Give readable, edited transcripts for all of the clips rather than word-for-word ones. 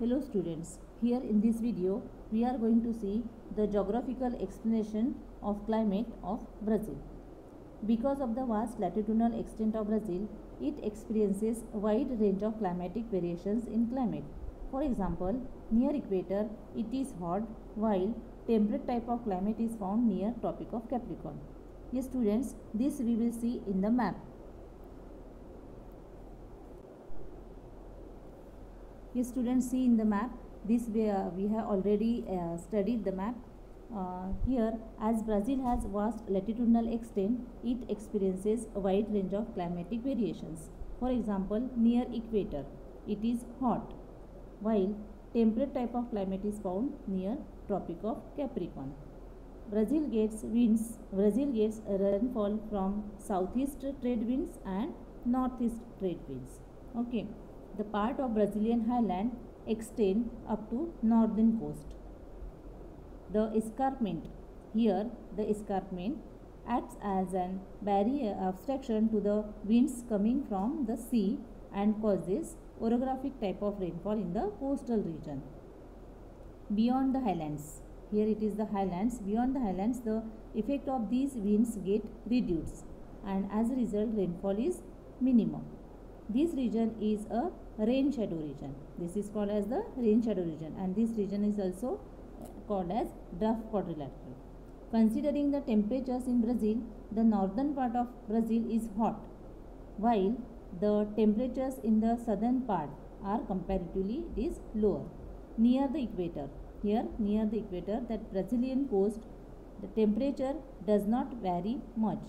Hello students, here in this video we are going to see the geographical explanation of climate of Brazil. Because of the vast latitudinal extent of Brazil, it experiences a wide range of climatic variations in climate. For example, near equator it is hot, while temperate type of climate is found near Tropic of Capricorn. Yes students, this we will see in the map. Yes students, see in the map, this we have already studied the map. Here, as Brazil has vast latitudinal extent, it experiences a wide range of climatic variations. For example, near equator it is hot, while temperate type of climate is found near Tropic of Capricorn. Brazil gets rainfall from southeast trade winds and northeast trade winds. Okay, the part of Brazilian highland extend up to northern coast. The escarpment, here the escarpment acts as an barrier obstruction to the winds coming from the sea and causes orographic type of rainfall in the coastal region. Beyond the highlands, here it is the highlands, beyond the highlands the effect of these winds get reduced and as a result rainfall is minimum. This region is a rain shadow region. This is called as the rain shadow region, and this region is also called as drought quadrilateral. Considering the temperatures in Brazil, the northern part of Brazil is hot, while the temperatures in the southern part are comparatively it is lower. Near the equator, here near the equator, that Brazilian coast, the temperature does not vary much.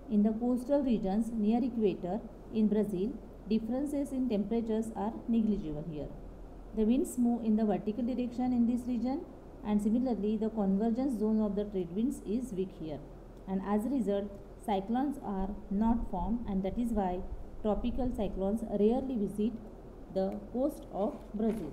In the coastal regions near equator in Brazil, differences in temperatures are negligible here. The winds move in the vertical direction in this region, and similarly the convergence zone of the trade winds is weak here, and as a result cyclones are not formed, and that is why tropical cyclones rarely visit the coast of Brazil.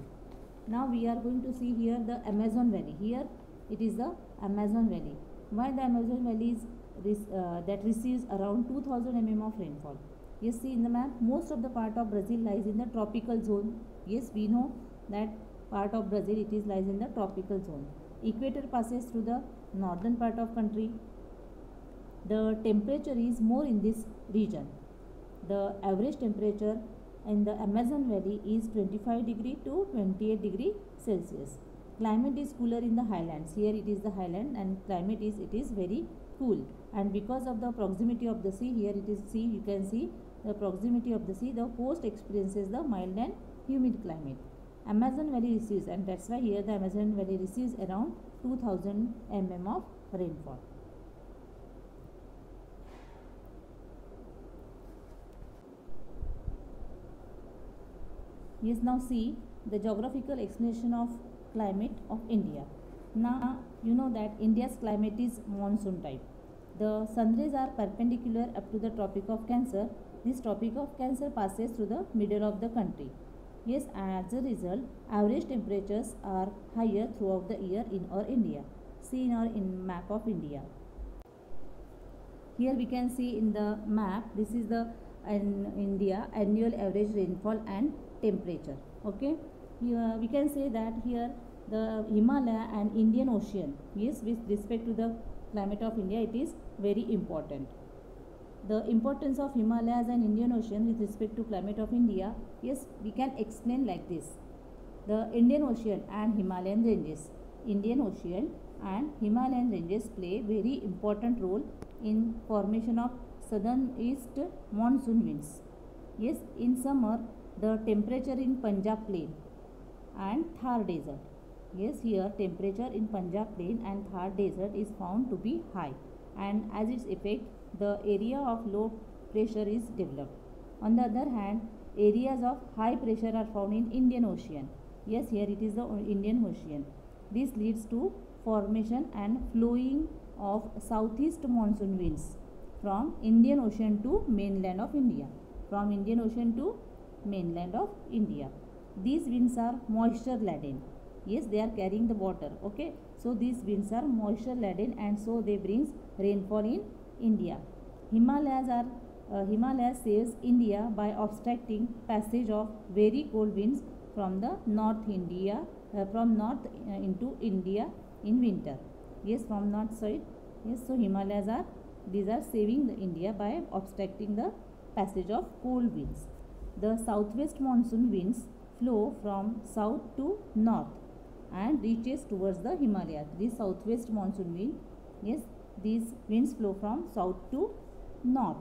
Now we are going to see here the Amazon Valley. Here it is the Amazon Valley. Why the Amazon Valley is that receives around 2000 mm of rainfall. Yes, see in the map, most of the part of Brazil lies in the tropical zone. Yes, we know that part of Brazil it is lies in the tropical zone. Equator passes through the northern part of country. The temperature is more in this region. The average temperature in the Amazon Valley is 25 degree to 28 degree Celsius. Climate is cooler in the highlands. Here it is the highland, and climate is very cool, and because of the proximity of the sea, here it is sea, you can see the proximity of the sea, the coast experiences the mild and humid climate. Amazon Valley receives, and that's why here the Amazon Valley receives around 2000 mm of rainfall. Yes, now see the geographical explanation of climate of India. Now you know that India's climate is monsoon type. The sun rays are perpendicular up to the Tropic of Cancer. This Tropic of Cancer passes through the middle of the country. Yes, as a result, average temperatures are higher throughout the year in our India. See in our map of India. Here we can see in the map, this is the India annual average rainfall and temperature. Okay, here we can say that here the Himalaya and Indian Ocean, yes, with respect to the climate of India, it is very important. The importance of Himalayas and Indian Ocean with respect to climate of India, yes, we can explain like this. The Indian Ocean and Himalayan ranges, Indian Ocean and Himalayan ranges play very important role in formation of southern east monsoon winds. Yes, in summer the temperature in Punjab plain and Thar desert. Yes, here temperature in Punjab plain and Thar desert is found to be high, and as its effect the area of low pressure is developed. On the other hand, areas of high pressure are found in Indian Ocean. Yes, here it is the Indian Ocean. This leads to formation and flowing of southeast monsoon winds from Indian Ocean to mainland of India. From Indian Ocean to mainland of India. These winds are moisture laden. Yes, they are carrying the water. Okay, so these winds are moisture laden, and so they brings rainfall in India. Himalayas saves India by obstructing passage of very cold winds from the North India, from north into India in winter. Yes, from north side. Yes, so Himalayas are, these are saving the India by obstructing the passage of cold winds. The southwest monsoon winds flow from south to north and reaches towards the Himalayas. This southwest monsoon wind, yes, these winds flow from south to north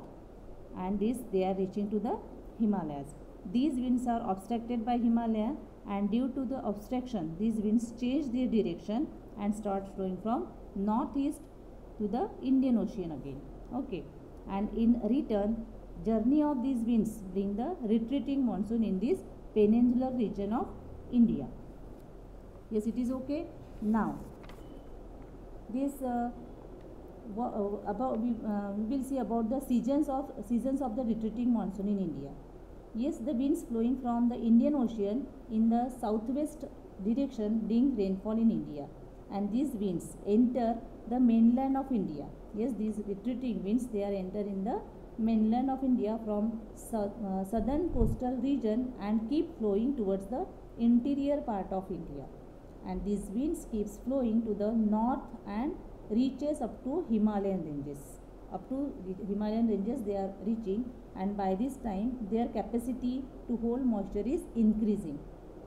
and this they are reaching to the Himalayas. These winds are obstructed by Himalaya, and due to the obstruction these winds change their direction and start flowing from northeast to the Indian Ocean again. Okay, and in return journey of these winds bring the retreating monsoon in this peninsular region of India. Yes, it is okay. Now this about we will see about the seasons of the retreating monsoon in India. Yes, the winds flowing from the Indian Ocean in the southwest direction bring rainfall in India, and these winds enter the mainland of India. Yes, these retreating winds they are enter in the mainland of India from southern coastal region and keep flowing towards the interior part of India, and these winds keeps flowing to the north and reaches up to Himalayan ranges. Up to the Himalayan ranges they are reaching, and by this time their capacity to hold moisture is increasing.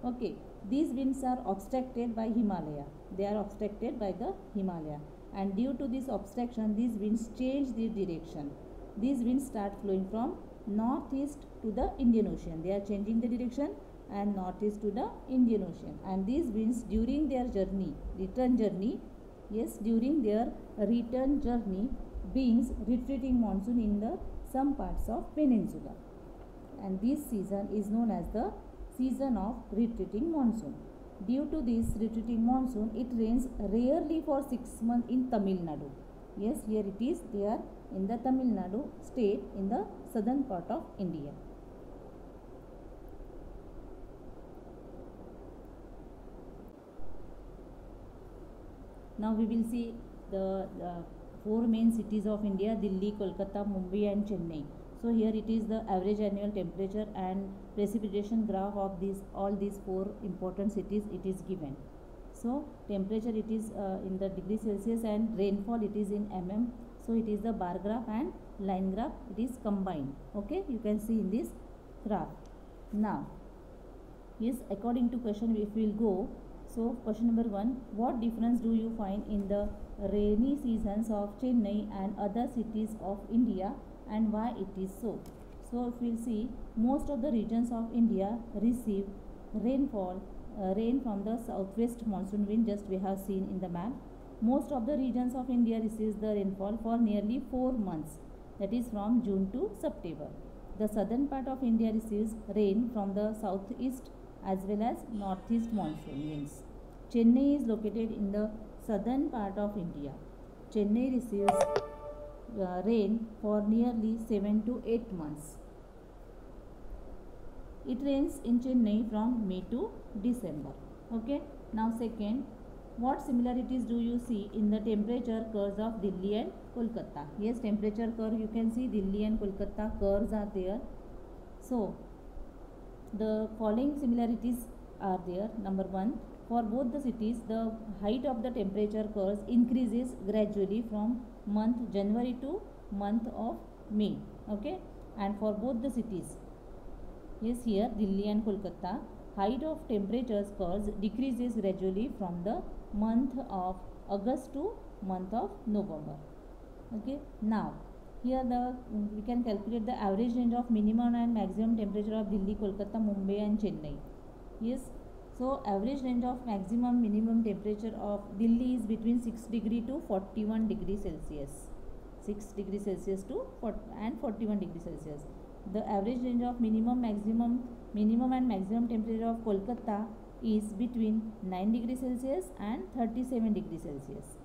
Okay, these winds are obstructed by Himalaya. They are obstructed by the Himalaya, and due to this obstruction these winds change their direction. These winds start flowing from northeast to the Indian Ocean. They are changing the direction and northeast to the Indian Ocean, and these winds during their journey, return journey, yes, during their return journey brings retreating monsoon in the some parts of peninsula, and this season is known as the season of retreating monsoon. Due to this retreating monsoon, it rains rarely for 6 months in Tamil Nadu. Yes, here it is, they are in the Tamil Nadu state in the southern part of India. Now we will see the four main cities of India: Delhi, Kolkata, Mumbai and Chennai. So here it is the average annual temperature and precipitation graph of all these four important cities it is given. So temperature it is in the degree Celsius and rainfall it is in mm. So it is the bar graph and line graph, it is combined. Okay, you can see in this graph. Now yes, according to question if we will go. So question number 1, what difference do you find in the rainy seasons of Chennai and other cities of India, and why it is so? So if we will see, most of the regions of India receive rainfall, rain from the southwest monsoon wind, just we have seen in the map. Most of the regions of India receives the rainfall for nearly 4 months, that is from June to September. The southern part of India receives rain from the southeast as well as northeast monsoon winds. Chennai is located in the southern part of India. Chennai receives rain for nearly 7 to 8 months. It rains in Chennai from May to December. Okay. Now second, what similarities do you see in the temperature curves of Delhi and Kolkata? Yes, temperature curve you can see Delhi and Kolkata curves are there. So the following similarities are there. Number 1, for both the cities the height of the temperature curves increases gradually from month January to month of May. Okay, and for both the cities, yes, here Delhi and Kolkata, height of temperatures curves decreases gradually from the month of August to month of November. Okay, now here we can calculate the average range of minimum and maximum temperature of Delhi, Kolkata, Mumbai and Chennai. Yes, so average range of maximum minimum temperature of Delhi is between 6 degree to 41 degree Celsius. 6 degree Celsius to 41 degree Celsius. The average range of minimum and maximum temperature of Kolkata is between 9 degree Celsius and 37 degree Celsius.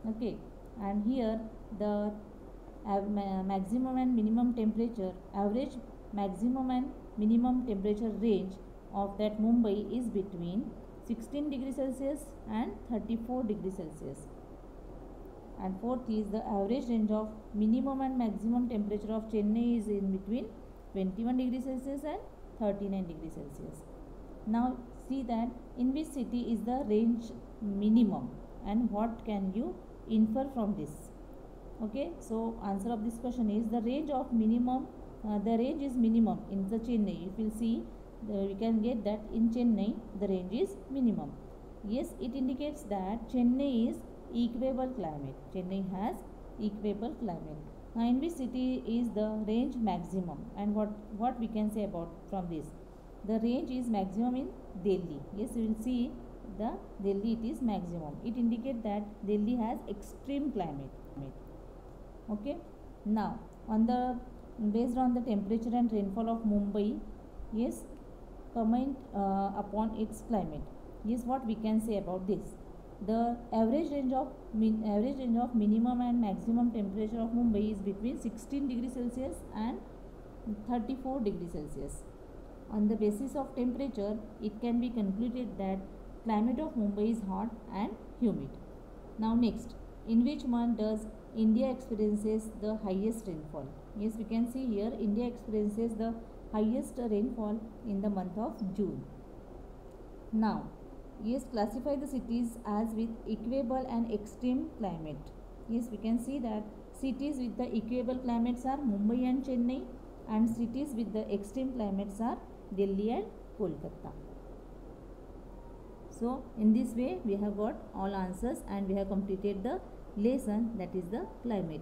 Okay, and here the maximum and minimum temperature, average maximum and minimum temperature range of that Mumbai is between 16 degree Celsius and 34 degree Celsius. And fourth is the average range of minimum and maximum temperature of Chennai is in between 21 degree Celsius and 39 degree Celsius. Now see that in which city is the range minimum and what can you infer from this. Okay, so answer of this question is the range of minimum, the range is minimum in the Chennai. If you see, we can get that in Chennai the range is minimum. Yes, it indicates that Chennai is equable climate. Chennai has equable climate. Now in which city is the range maximum, and what we can say about from this? The range is maximum in Delhi. Yes, you will see the Delhi it is maximum. It indicates that Delhi has extreme climate. Okay, now on the based on the temperature and rainfall of Mumbai, yes, comment upon its climate. Yes, what we can say about this? The average range of minimum and maximum temperature of Mumbai is between 16 degrees Celsius and 34 degrees Celsius. On the basis of temperature, it can be concluded that climate of Mumbai is hot and humid. Now next, in which month does India experiences the highest rainfall? Yes, we can see here India experiences the highest rainfall in the month of June. Now, yes, classify the cities as with equable and extreme climate. Yes, we can see that cities with the equable climates are Mumbai and Chennai, and cities with the extreme climates are Delhi and Kolkata. So in this way we have got all answers and we have completed the lesson, that is the climate.